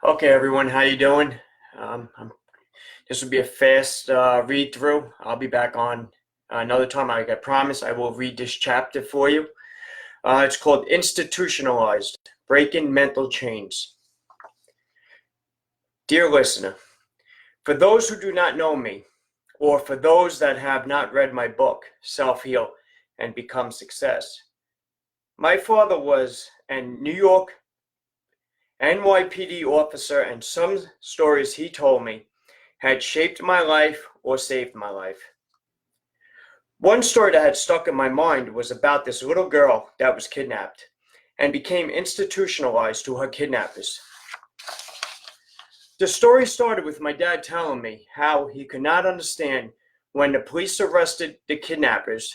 Okay, everyone, how you doing? This will be a fast read through. I'll be back on another time. I promise I will read this chapter for you. It's called Institutionalized, Breaking Mental Chains. Dear listener, for those who do not know me, or for those that have not read my book, Self-Heal and Become Success, my father was a New York NYPD officer, and some stories he told me had shaped my life or saved my life. One story that had stuck in my mind was about this little girl that was kidnapped and became institutionalized to her kidnappers. The story started with my dad telling me how he could not understand when the police arrested the kidnappers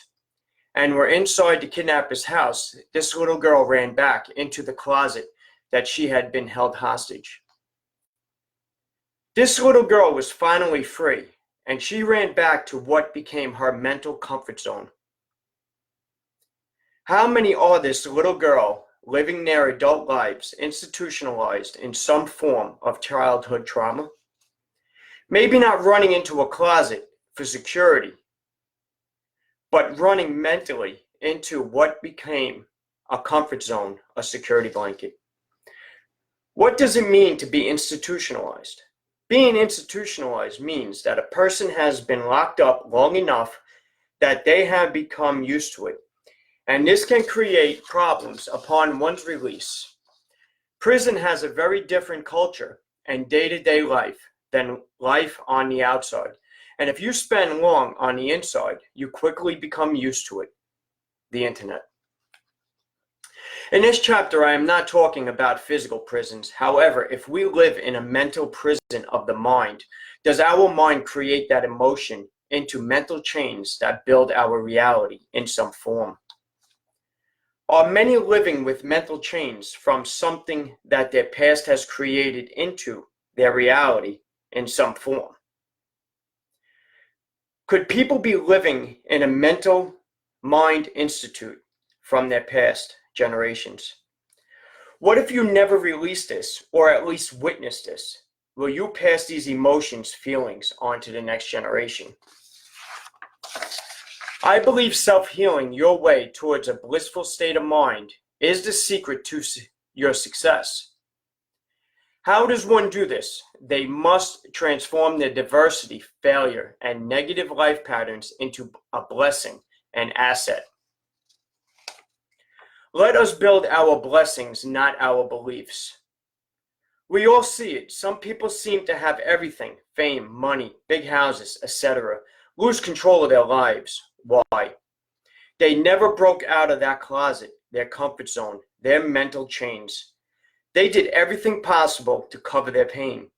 and were inside the kidnappers' house, this little girl ran back into the closet that she had been held hostage. This little girl was finally free, and she ran back to what became her mental comfort zone. How many are this little girl living their adult lives institutionalized in some form of childhood trauma? Maybe not running into a closet for security, but running mentally into what became a comfort zone, a security blanket. What does it mean to be institutionalized? Being institutionalized means that a person has been locked up long enough that they have become used to it, and this can create problems upon one's release. Prison has a very different culture and day-to-day life than life on the outside, and if you spend long on the inside, you quickly become used to it, the internet. In this chapter, I am not talking about physical prisons. However, if we live in a mental prison of the mind, does our mind create that emotion into mental chains that build our reality in some form? Are many living with mental chains from something that their past has created into their reality in some form? Could people be living in a mental mind institute from their past generations? What if you never release this, or at least witness this? Will you pass these emotions, feelings on to the next generation? I believe self-healing your way towards a blissful state of mind is the secret to your success. How does one do this? They must transform their diversity, failure, and negative life patterns into a blessing and asset. Let us build our blessings, not our beliefs. We all see it. Some people seem to have everything, fame, money, big houses, etc., lose control of their lives. Why? They never broke out of that closet, their comfort zone, their mental chains. They did everything possible to cover their pain.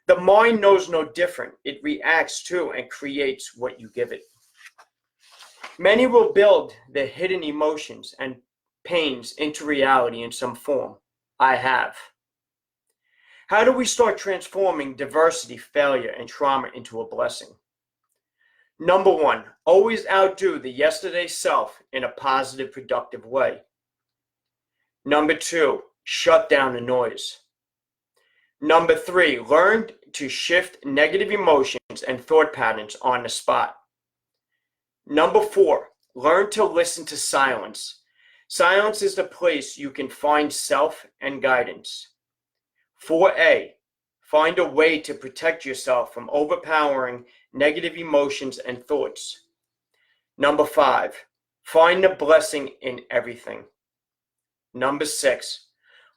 The mind knows no different. It reacts to and creates what you give it. Many will build their hidden emotions and pains into reality in some form. I have. How do we start transforming diversity, failure, and trauma into a blessing? Number one, always outdo the yesterday self in a positive, productive way. Number two, shut down the noise. Number three, learn to shift negative emotions and thought patterns on the spot. Number four, learn to listen to silence. Silence is the place you can find self and guidance. 4A, find a way to protect yourself from overpowering negative emotions and thoughts. Number 5, find the blessing in everything. Number 6,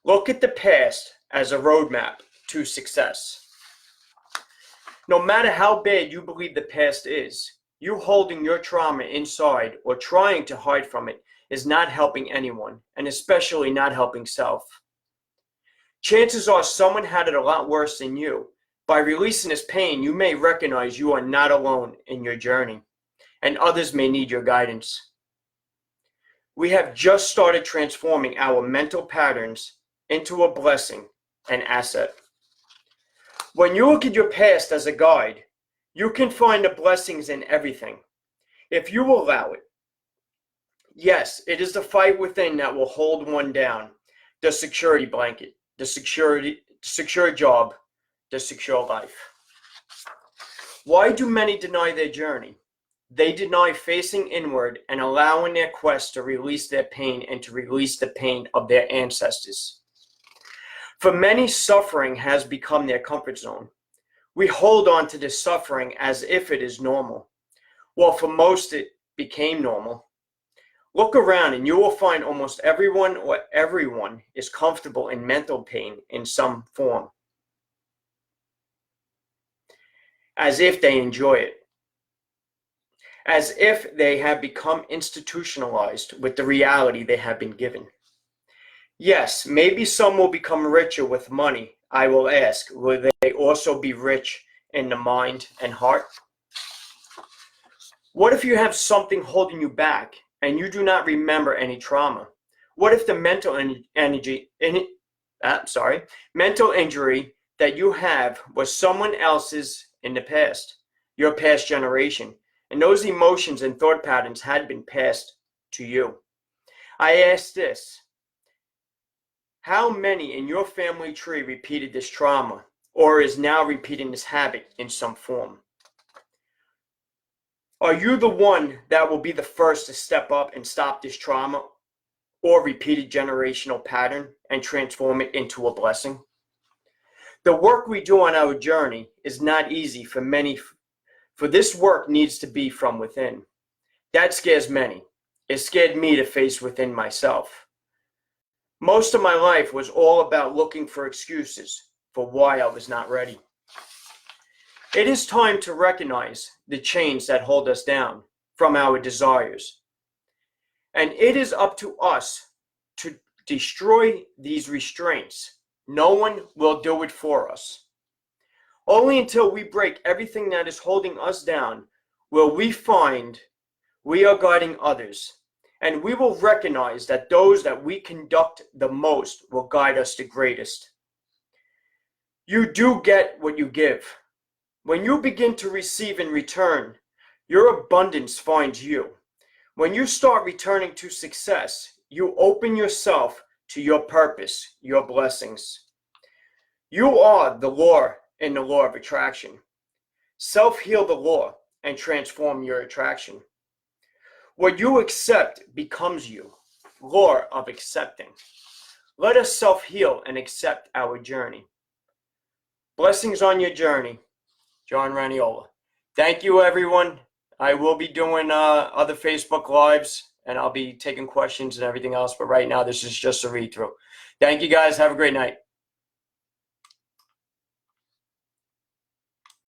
look at the past as a roadmap to success. No matter how bad you believe the past is, you holding your trauma inside or trying to hide from it is not helping anyone, and especially not helping self. Chances are someone had it a lot worse than you. By releasing this pain, you may recognize you are not alone in your journey, and others may need your guidance. We have just started transforming our mental patterns into a blessing and asset. When you look at your past as a guide, you can find the blessings in everything, if you allow it. Yes, it is the fight within that will hold one down, the security blanket, the security the secure job, the secure life. Why do many deny their journey? They deny facing inward and allowing their quest to release their pain and to release the pain of their ancestors. For many, suffering has become their comfort zone. We hold on to this suffering as if it is normal. Well, for most, it became normal. Look around and you will find almost everyone is comfortable in mental pain in some form, as if they enjoy it, as if they have become institutionalized with the reality they have been given. Yes, maybe some will become richer with money. I will ask, will they also be rich in the mind and heart? What if you have something holding you back and you do not remember any trauma? What if the mental injury that you have was someone else's in the past, your past generation, and those emotions and thought patterns had been passed to you? I ask this: how many in your family tree repeated this trauma or is now repeating this habit in some form? Are you the one that will be the first to step up and stop this trauma or repeated generational pattern and transform it into a blessing? The work we do on our journey is not easy for many, for this work needs to be from within. That scares many. It scared me to face within myself. Most of my life was all about looking for excuses for why I was not ready. It is time to recognize the chains that hold us down from our desires. And it is up to us to destroy these restraints. No one will do it for us. Only until we break everything that is holding us down will we find we are guiding others. And we will recognize that those that we conduct the most will guide us the greatest. You do get what you give. When you begin to receive in return, your abundance finds you. When you start returning to success, you open yourself to your purpose, your blessings. You are the law in the law of attraction. Self-heal the law and transform your attraction. What you accept becomes you. Law of accepting. Let us self-heal and accept our journey. Blessings on your journey. John Raniola. Thank you, everyone. I will be doing other Facebook Lives, and I'll be taking questions and everything else. But right now, this is just a read-through. Thank you, guys. Have a great night.